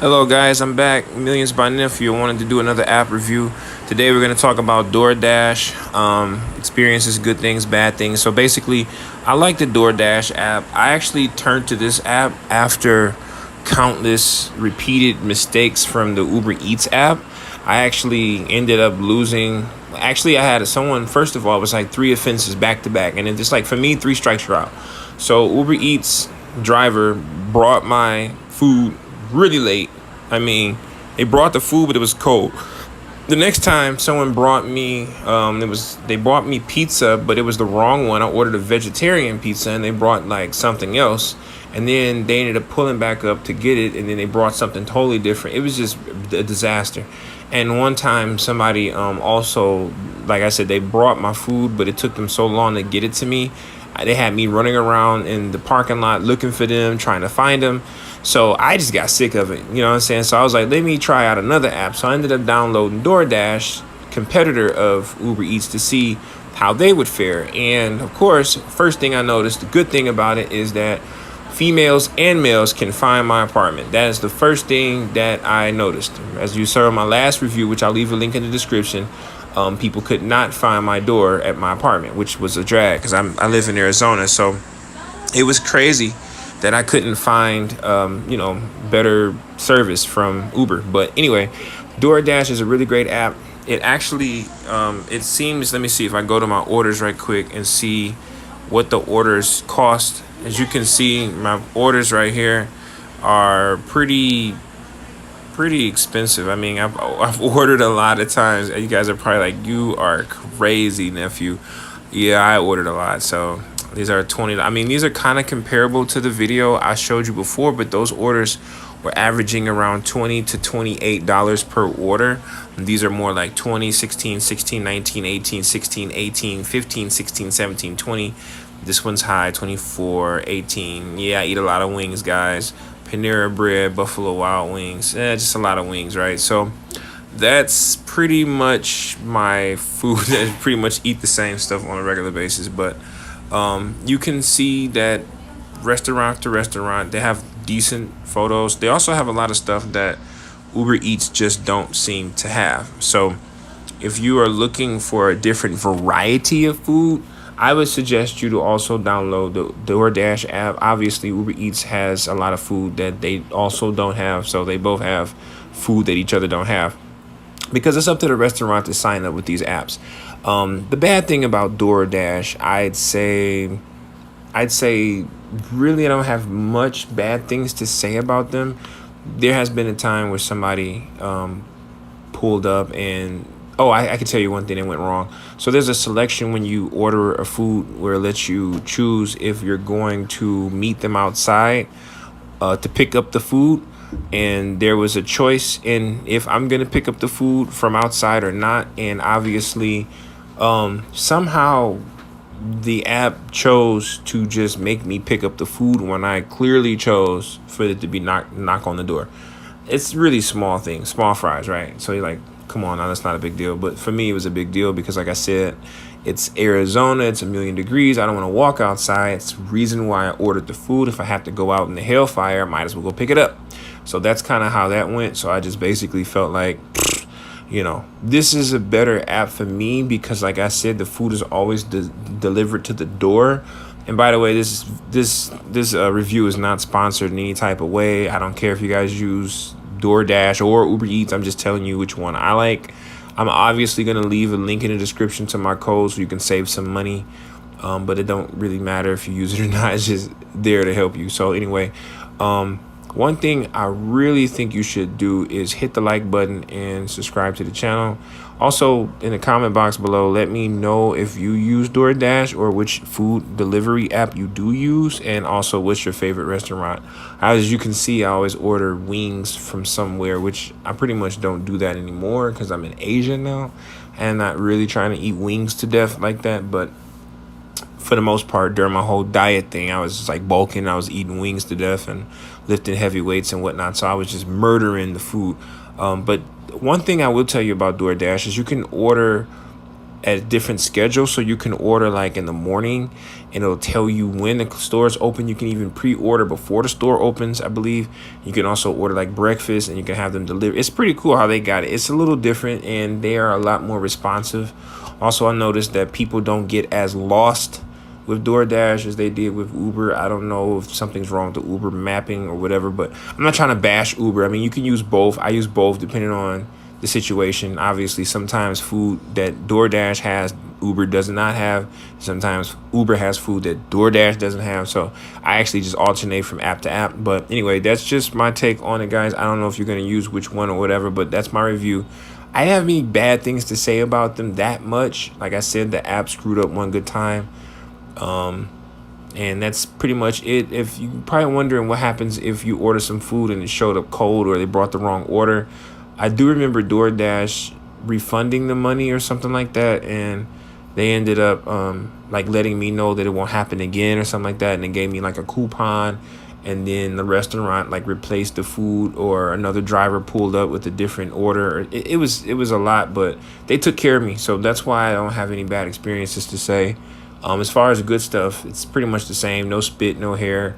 Hello guys, I'm back. Millions by Nephew. I wanted to do another app review. Today we're going to talk about DoorDash, experiences, good things, bad things. So basically, I like the DoorDash app. I actually turned to this app after countless repeated mistakes from the Uber Eats app. I actually ended up losing. Actually, I had someone, first of all, it was like 3 offenses back to back. And it's just like, for me, 3 strikes you're out. So Uber Eats driver brought my food really late. I mean, they brought the food, but it was cold. The next time someone brought me, they brought me pizza, but it was the wrong one. I ordered a vegetarian pizza, and they brought like something else, and then they ended up pulling back up to get it, and then they brought something totally different. It was just a disaster. And one time, somebody also, like I said, they brought my food, but it took them so long to get it to me. They had me running around in the parking lot looking for them, trying to find them. So I just got sick of it. You know what I'm saying? So I was like, let me try out another app. So I ended up downloading DoorDash, competitor of Uber Eats, to see how they would fare. And of course, first thing I noticed, the good thing about it is that females and males can find my apartment. That is the first thing that I noticed. As you saw in my last review, which I'll leave a link in the description, people could not find my door at my apartment, which was a drag because I live in Arizona. So it was crazy that I couldn't find, better service from Uber. But anyway, DoorDash is a really great app. It actually, it seems, let me see if I go to my orders right quick and see what the orders cost. As you can see, my orders right here are pretty expensive. I mean, I've ordered a lot of times. You guys are probably like, you are crazy, nephew. Yeah, I ordered a lot. So these are 20. I mean, these are kind of comparable to the video I showed you before, but those orders were averaging around $20 to $28 per order. And these are more like 20, 16, 16, 19, 18, 16, 18, 15, 16, 17, 20. This one's high, 24, 18. Yeah, I eat a lot of wings, guys. Panera Bread, Buffalo Wild Wings. Just a lot of wings, right? So that's pretty much my food. I pretty much eat the same stuff on a regular basis. But you can see that restaurant to restaurant, they have decent photos. They also have a lot of stuff that Uber Eats just don't seem to have. So if you are looking for a different variety of food, I would suggest you to also download the DoorDash app. Obviously, Uber Eats has a lot of food that they also don't have, so they both have food that each other don't have. Because it's up to the restaurant to sign up with these apps. The bad thing about DoorDash, I'd say, really, I don't have much bad things to say about them. There has been a time where somebody pulled up and I can tell you one thing that went wrong. So there's a selection when you order a food where it lets you choose if you're going to meet them outside to pick up the food. And there was a choice in if I'm going to pick up the food from outside or not. And obviously, somehow the app chose to just make me pick up the food when I clearly chose for it to be knock on the door. It's really small things, small fries, right? So you're like, come on, now that's not a big deal. But for me, it was a big deal because, like I said, it's Arizona. It's 1,000,000 degrees. I don't want to walk outside. It's the reason why I ordered the food. If I have to go out in the hellfire, I might as well go pick it up. So that's kind of how that went. So I just basically felt like, this is a better app for me because, like I said, the food is always delivered to the door. And by the way, this review is not sponsored in any type of way. I don't care if you guys use DoorDash or Uber Eats. I'm just telling you which one I like. I'm obviously going to leave a link in the description to my code so you can save some money. But it don't really matter if you use it or not. It's just there to help you. So anyway, one thing I really think you should do is hit the like button and subscribe to the channel. Also, in the comment box below, let me know if you use DoorDash or which food delivery app you do use, and also what's your favorite restaurant. As you can see, I always order wings from somewhere, which I pretty much don't do that anymore because I'm in Asia now and not really trying to eat wings to death like that. But for the most part, during my whole diet thing, I was just like bulking. I was eating wings to death and lifting heavy weights and whatnot. So I was just murdering the food. But one thing I will tell you about DoorDash is you can order at a different schedule, so you can order like in the morning and it'll tell you when the store is open. You can even pre-order before the store opens, I believe. You can also order like breakfast and you can have them deliver. It's pretty cool how they got it. It's a little different and they are a lot more responsive. Also, I noticed that people don't get as lost with DoorDash as they did with Uber. I don't know if something's wrong with the Uber mapping or whatever, but I'm not trying to bash Uber. I mean, you can use both. I use both depending on the situation. Obviously, sometimes food that DoorDash has, Uber does not have. Sometimes Uber has food that DoorDash doesn't have. So I actually just alternate from app to app. But anyway, that's just my take on it, guys. I don't know if you're going to use which one or whatever, but that's my review. I didn't have any bad things to say about them that much. Like I said, the app screwed up one good time. And that's pretty much it. If you probably wondering what happens if you order some food and it showed up cold or they brought the wrong order, I do remember DoorDash refunding the money or something like that, and they ended up like letting me know that it won't happen again or something like that, and they gave me like a coupon, and then the restaurant like replaced the food, or another driver pulled up with a different order. It was a lot, but they took care of me, so that's why I don't have any bad experiences to say. As far as the good stuff, it's pretty much the same. No spit, no hair,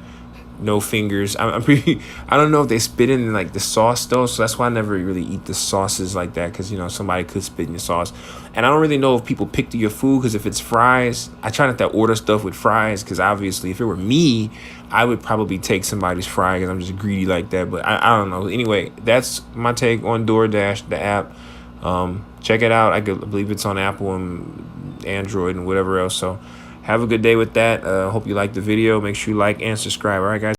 no fingers. I'm pretty. I don't know if they spit in like the sauce though, so that's why I never really eat the sauces like that, because somebody could spit in your sauce, and I don't really know if people pick through your food, because if it's fries, I try not to order stuff with fries, because obviously if it were me, I would probably take somebody's fry because I'm just greedy like that. But I don't know. Anyway, that's my take on DoorDash, the app. Check it out. I believe it's on Apple and Android and whatever else. So have a good day with that. Hope you like the video. Make sure you like and subscribe. All right, guys.